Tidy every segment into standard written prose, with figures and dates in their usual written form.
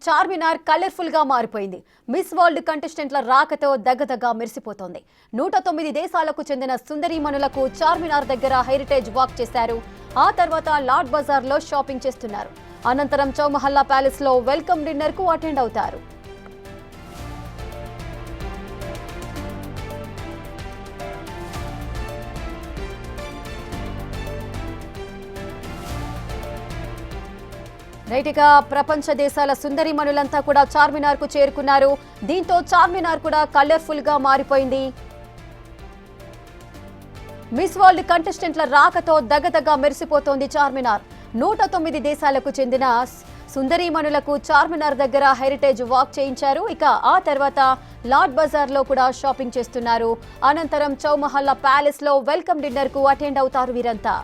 Charminar colourful గా మారిపోయింది. Miss world కంటెస్టెంట్ల రాకతో దగదగా మెరిసిపోతోంది. 109 దేశాలకు చెందిన సుందరీమణులకు చార్మినార్ దగ్గర హెరిటేజ్ వాక్ చేశారు. ఆ తర్వాత లాడ్ బజార్ లో షాపింగ్ చేస్తున్నారు. అనంతరం చౌమహల్లా ప్యాలెస్ లో వెల్కమ్ డిన్నర్ కు అటెండ్ అవుతారు. రైట్గా ప్రపంచ దేశాల సుందరీమణులంతా కూడా చార్మినార్ కు చేరుకున్నారు. దీంతో చార్మినార్ కూడా కలర్ఫుల్ గా మారిపోయింది. మిస్ వరల్డ్ కంటెస్టెంట్ల రాకతో దగదగా మెరిసిపోతోంది చార్మినార్. 109 దేశాలకు చెందిన సుందరీమణులకు చార్మినార్ దగ్గర హెరిటేజ్ వాక్ చేయించారు. ఇక ఆ తర్వాత లాడ్ బజార్ లో కూడా షాపింగ్ చేస్తున్నారు. అనంతరం చౌమహల్లా ప్యాలెస్ లో వెల్కమ్ డిన్నర్ కు అటెండ్ అవుతారు వీరంతా.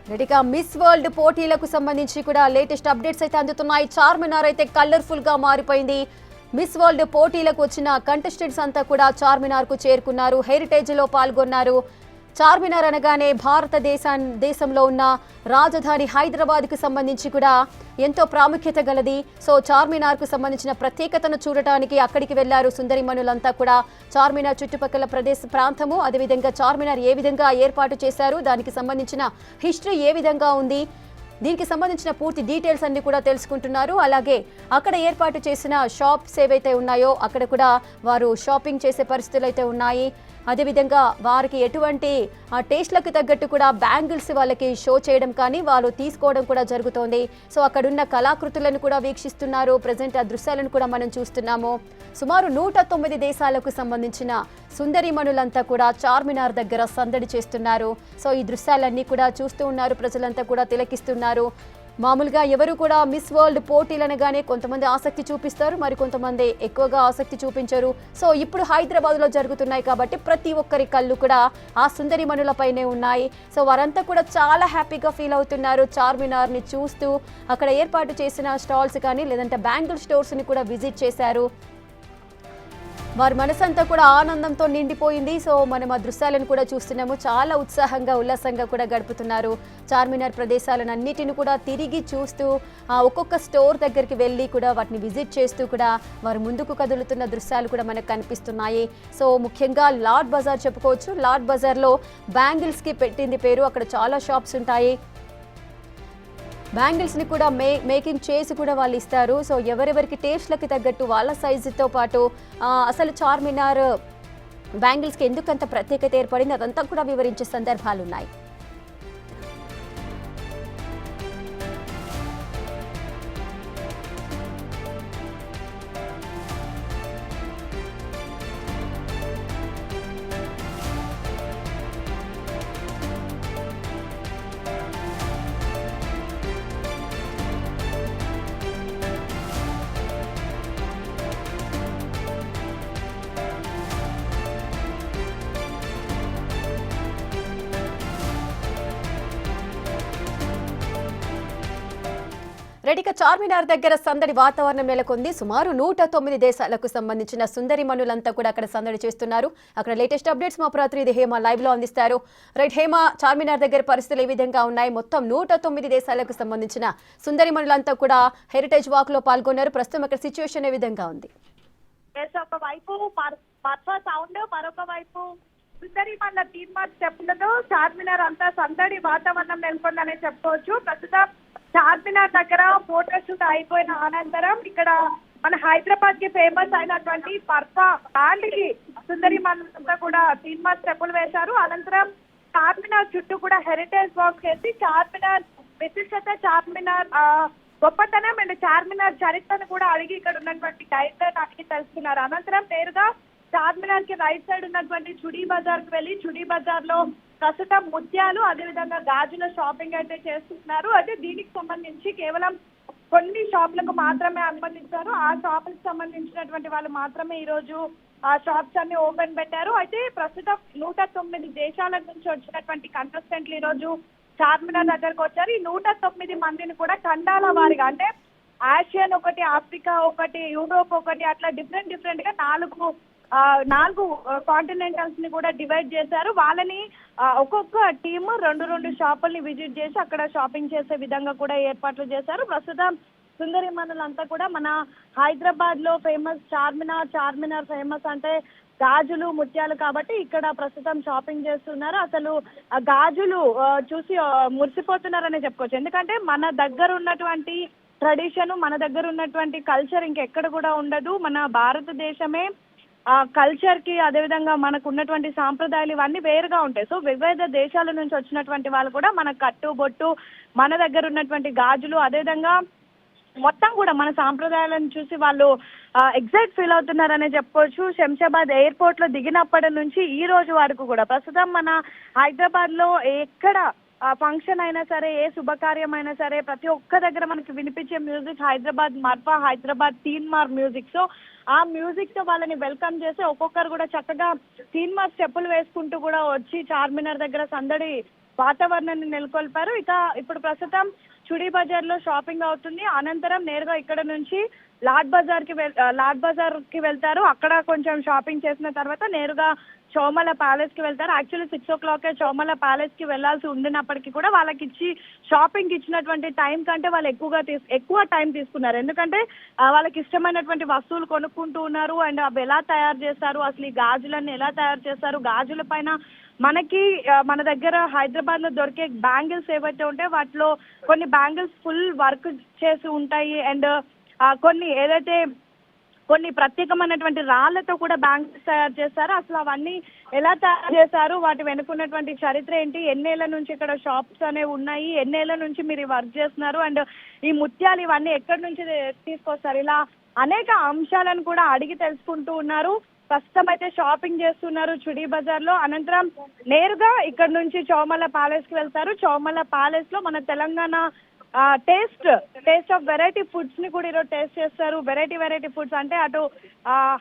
రెడీగా మిస్ వరల్డ్ పోటీలకు సంబంధించి కూడా లేటెస్ట్ అప్డేట్స్ అయితే అందుతున్నాయి. చార్మినార్ అయితే కలర్ఫుల్ గా మారిపోయింది. మిస్ వరల్డ్ పోటీలకు వచ్చిన కంటెస్టెంట్స్ అంతా చార్మినార్ కు చేరుకున్నారు. హెరిటేజ్ లో పాల్గొన్నారు. చార్మినార్ అనగానే భారతదేశంలో ఉన్న రాజధాని హైదరాబాద్ కు సంబంధించి కూడా ఎంతో ప్రాముఖ్యత గలది. సో చార్మినార్ కు సంబంధించిన ప్రత్యేకతను చూడటానికి అక్కడికి వెళ్లారు సుందరీమణులంతా కూడా. చార్మినార్ చుట్టుపక్కల ప్రాంతము, అదేవిధంగా చార్మినార్ ఏ విధంగా ఏర్పాటు చేశారు, దానికి సంబంధించిన హిస్టరీ ఏ విధంగా ఉంది, దీనికి సంబంధించిన పూర్తి డీటెయిల్స్ అన్ని కూడా తెలుసుకుంటున్నారు. అలాగే అక్కడ ఏర్పాటు చేసిన షాప్స్ ఏవైతే ఉన్నాయో అక్కడ కూడా వారు షాపింగ్ చేసే పరిస్థితులు అయితే ఉన్నాయి. అదేవిధంగా వారికి ఎటువంటి టేస్ట్లకు తగ్గట్టు కూడా బ్యాంగిల్స్ వాళ్ళకి షో చేయడం కానీ వాళ్ళు తీసుకోవడం కూడా జరుగుతోంది. సో అక్కడున్న కళాకృతులను కూడా వీక్షిస్తున్నారు. ప్రజెంట్ ఆ దృశ్యాలను కూడా మనం చూస్తున్నాము. సుమారు 109 దేశాలకు సంబంధించిన సుందరీమణులంతా కూడా చార్మినార్ దగ్గర సందడి చేస్తున్నారు. సో ఈ దృశ్యాలన్నీ కూడా చూస్తూ ఉన్నారు. ప్రజలంతా కూడా తిలకిస్తున్నారు. మామూలుగా ఎవరు కూడా మిస్ వరల్డ్ పోటీలనగానే కొంతమంది ఆసక్తి చూపిస్తారు, మరి కొంతమంది ఎక్కువగా ఆసక్తి చూపించరు. సో ఇప్పుడు హైదరాబాద్లో జరుగుతున్నాయి కాబట్టి ప్రతి ఒక్కరి కళ్ళు కూడా ఆ సుందరీమణులపైనే ఉన్నాయి. సో వారంతా కూడా చాలా హ్యాపీగా ఫీల్ అవుతున్నారు. చార్మినార్ని చూస్తూ అక్కడ ఏర్పాటు చేసిన స్టాల్స్ కానీ లేదంటే బ్యాంగిల్ స్టోర్స్ని కూడా విజిట్ చేశారు. వారి మనసంతా కూడా ఆనందంతో నిండిపోయింది. సో మనం ఆ దృశ్యాలను కూడా చూస్తున్నాము. చాలా ఉత్సాహంగా ఉల్లాసంగా కూడా గడుపుతున్నారు. చార్మినార్ ప్రదేశాలను అన్నిటిని కూడా తిరిగి చూస్తూ ఒక్కొక్క స్టోర్ దగ్గరికి వెళ్ళి కూడా వాటిని విజిట్ చేస్తూ కూడా వారు ముందుకు కదులుతున్న దృశ్యాలు కూడా మనకు కనిపిస్తున్నాయి. సో ముఖ్యంగా లాడ్ బజార్ చెప్పుకోవచ్చు. లాడ్ బజార్లో బ్యాంగిల్స్కి పెట్టింది పేరు. అక్కడ చాలా షాప్స్ ఉంటాయి. బ్యాంగిల్స్ని కూడా మేకింగ్ చేసి కూడా వాళ్ళు ఇస్తారు. సో ఎవరెవరికి టేస్ట్లకి తగ్గట్టు వాళ్ళ సైజుతో పాటు అసలు చార్మినార్ బ్యాంగిల్స్కి ఎందుకంత ప్రత్యేకత ఏర్పడింది అదంతా కూడా వివరించే సందర్భాలు ఉన్నాయి. రెడీగా చార్మినార్ దగ్గర సందడి వాతావరణం నెలకొంది. సుమారు 109 దేశాలకు సంబంధించిన సుందరీమణులంతా కూడా అక్కడ సందడి చేస్తున్నారు. అక్కడ లేటెస్ట్ అప్డేట్స్ మా ప్రతినిధి హేమ లైవ్ లో అందిస్తారు. రైట్ హేమ, చార్మినార్ దగ్గర పరిస్థితులు ఏ విధంగా ఉన్నాయి? మొత్తం 109 దేశాలకు సంబంధించిన సుందరీమణులంతా కూడా హెరిటేజ్ వాక్ లో పాల్గొన్నారు. ప్రస్తుతం అక్కడ సిచ్యువేషన్ ఏ విధంగా ఉంది? ఒకవైపు సౌండ్, మరొక వైపు సుందరీమణుల తీర్మార్ స్టెప్పులతో చార్మినార్ అంతా సందడి వాతావరణం నెలకొందనే చెప్పుకోవచ్చు. ప్రస్తుతం చార్మినార్ దగ్గర ఫోటోషూట్ అయిపోయిన అనంతరం ఇక్కడ మన హైదరాబాద్ కి ఫేమస్ అయినటువంటి పర్ఫా బ్రాండ్కి సుందరీమణులంతా కూడా తీర్మార్ స్టెప్పులు వేశారు. అనంతరం చార్మినార్ చుట్టూ కూడా హెరిటేజ్ వాక్ చేసి చార్మినార్ విశిష్టత, చార్మినార్ గొప్పతనం అండ్ చార్మినార్ చరిత్రను కూడా అడిగి ఇక్కడ ఉన్నటువంటి గైడ్లను అడిగి తెలుసుకున్నారు. అనంతరం నేరుగా చార్మినార్ కి రైట్ సైడ్ ఉన్నటువంటి చుడీ బజార్ కు వెళ్లి చుడీ బజార్ లో ప్రస్తుతం ముత్యాలు అదేవిధంగా గాజుల షాపింగ్ అయితే చేస్తున్నారు. అయితే దీనికి సంబంధించి కేవలం కొన్ని షాపులకు మాత్రమే అనుమతించారు. ఆ షాపులకు సంబంధించినటువంటి వాళ్ళు మాత్రమే ఈ రోజు ఆ షాప్స్ అన్ని ఓపెన్ పెట్టారు. అయితే ప్రస్తుతం 109 దేశాల నుంచి వచ్చినటువంటి కంటెస్టెంట్లు ఈ రోజు చార్మినార్ దగ్గరకు వచ్చారు. ఈ 109 మందిని కూడా ఖండాల వారిగా అంటే ఆసియన్ ఒకటి, ఆఫ్రికా ఒకటి, యూరోప్ ఒకటి, అట్లా డిఫరెంట్ గా 4 నాలుగు కాంటినెంటల్స్ ని కూడా డివైడ్ చేశారు. వాళ్ళని ఒక్కొక్క టీమ్ రెండు షాపుల్ని విజిట్ చేసి అక్కడ షాపింగ్ చేసే విధంగా కూడా ఏర్పాట్లు చేశారు. ప్రస్తుతం సుందరిమణులంతా కూడా మన హైదరాబాద్ లో ఫేమస్ చార్మినార్ ఫేమస్ అంటే గాజులు ముత్యాలు కాబట్టి ఇక్కడ ప్రస్తుతం షాపింగ్ చేస్తున్నారు. అసలు ఆ గాజులు చూసి మురిసిపోతున్నారనే చెప్పుకోవచ్చు. ఎందుకంటే మన దగ్గర ఉన్నటువంటి ట్రెడిషన్, మన దగ్గర ఉన్నటువంటి కల్చర్ ఇంకెక్కడ కూడా ఉండదు. మన భారతదేశమే కల్చర్ కి, అదేవిధంగా మనకు ఉన్నటువంటి సాంప్రదాయాలు ఇవన్నీ వేరుగా ఉంటాయి. సో వివిధ దేశాల నుంచి వచ్చినటువంటి వాళ్ళు కూడా మన కట్టుబొట్టు, మన దగ్గర ఉన్నటువంటి గాజులు, అదేవిధంగా మొత్తం కూడా మన సాంప్రదాయాలను చూసి వాళ్ళు ఎగ్జైట్ ఫీల్ అవుతున్నారనే చెప్పుకోవచ్చు. శంషాబాద్ ఎయిర్పోర్ట్ లో దిగినప్పటి నుంచి ఈ రోజు వరకు కూడా ప్రస్తుతం మన హైదరాబాద్ లో ఎక్కడ ఫంక్షన్ అయినా సరే, ఏ శుభకార్యం అయినా సరే, ప్రతి ఒక్క దగ్గర మనకి వినిపించే మ్యూజిక్ హైదరాబాద్ మర్ఫా, హైదరాబాద్ తీన్మార్ మ్యూజిక్. సో ఆ మ్యూజిక్ తో వాళ్ళని వెల్కమ్ చేసి ఒక్కొక్కరు కూడా చక్కగా తీన్మార్ స్టెప్పులు వేసుకుంటూ కూడా వచ్చి చార్మినార్ దగ్గర సందడి వాతావరణాన్ని నెలకొల్పారు. ఇక ఇప్పుడు ప్రస్తుతం చుడీ బజార్ లో షాపింగ్ అవుతుంది. అనంతరం నేరుగా ఇక్కడ నుంచి లాడ్ బజార్ కి వెళ్తారు. అక్కడ కొంచెం షాపింగ్ చేసిన తర్వాత నేరుగా చౌమల ప్యాలెస్ కి వెళ్తారు. యాక్చువల్లీ 6 o'clock చౌమల ప్యాలెస్ కి వెళ్లాల్సి ఉండినప్పటికీ కూడా వాళ్ళకి షాపింగ్ ఇచ్చినటువంటి టైం కంటే వాళ్ళు ఎక్కువ టైం తీసుకున్నారు. ఎందుకంటే వాళ్ళకి ఇష్టమైనటువంటి వస్తువులు కొనుక్కుంటూ ఉన్నారు. అండ్ అవి ఎలా తయారు చేస్తారు, అసలు ఈ గాజులన్నీ ఎలా తయారు చేస్తారు, గాజుల పైన మనకి మన దగ్గర హైదరాబాద్ లో దొరికే బ్యాంగిల్స్ ఏవైతే ఉంటాయో వాటిలో కొన్ని బ్యాంగిల్స్ ఫుల్ వర్క్ చేసి ఉంటాయి. అండ్ కొన్ని ప్రత్యేకమైనటువంటి రాళ్లతో కూడా బ్యాంగిల్స్ తయారు చేస్తారు. అసలు అవన్నీ ఎలా తయారు చేశారు, వాటి వెనుకున్నటువంటి చరిత్ర ఏంటి, ఎన్నేళ్ల నుంచి ఇక్కడ షాప్స్ అనేవి ఉన్నాయి, ఎన్నేళ్ల నుంచి మీరు వర్క్ చేస్తున్నారు, అండ్ ఈ ముత్యాలు ఇవన్నీ ఎక్కడి నుంచి తీసుకొస్తారు, ఇలా అనేక అంశాలను కూడా అడిగి తెలుసుకుంటూ ఉన్నారు. ప్రస్తుతం అయితే షాపింగ్ చేస్తున్నారు చుడీ బజార్ లో. అనంతరం నేరుగా ఇక్కడ నుంచి చౌమల ప్యాలెస్ కి వెళ్తారు. చౌమల ప్యాలెస్ లో మన Telangana taste of variety foods ని కూడా ఈరోజు టేస్ట్ చేస్తారు. వెరైటీ ఫుడ్స్ అంటే అటు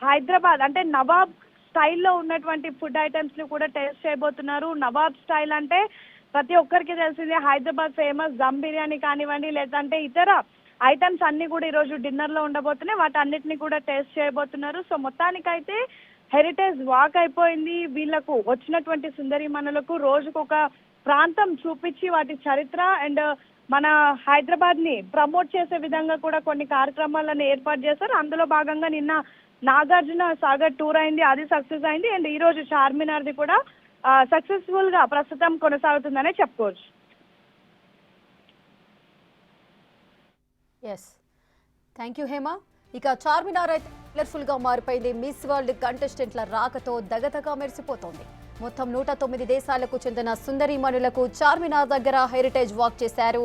హైదరాబాద్ అంటే నవాబ్ స్టైల్లో ఉన్నటువంటి ఫుడ్ ఐటమ్స్ ని కూడా టేస్ట్ చేయబోతున్నారు. నవాబ్ స్టైల్ అంటే ప్రతి ఒక్కరికి తెలిసిందే, హైదరాబాద్ ఫేమస్ దమ్ బిర్యానీ కానివ్వండి, లేదంటే ఇతర ఐటమ్స్ అన్ని కూడా ఈరోజు డిన్నర్ లో ఉండబోతున్నాయి. వాటన్నిటిని కూడా టేస్ట్ చేయబోతున్నారు. సో మొత్తానికైతే హెరిటేజ్ వాక్ అయిపోయింది. వీళ్లకు వచ్చినటువంటి సుందరిమణులకు రోజుకొక ప్రాంతం చూపించి వాటి చరిత్ర అండ్ మన హైదరాబాద్ ని ప్రమోట్ చేసే విధంగా కూడా కొన్ని కార్యక్రమాలను ఏర్పాటు చేశారు. అందులో భాగంగా నిన్న నాగార్జున సాగర్ టూర్ అయింది, అది సక్సెస్ అయింది. అండ్ ఈ రోజు చార్మినార్ది కూడా సక్సెస్ఫుల్ గా ప్రస్తుతం కొనసాగుతుందనే చెప్పుకోవచ్చు. Yes, thank you Hema. ఇక చార్మినార్ అయితే కలర్ఫుల్ గా మారిపోయింది. మిస్ వరల్డ్ కంటెస్టెంట్ల రాకతో దగదగా మెరిసిపోతోంది. మొత్తం 109 దేశాలకు చెందిన సుందరీమణులకు చార్మినార్ దగ్గర హెరిటేజ్ వాక్ చేశారు.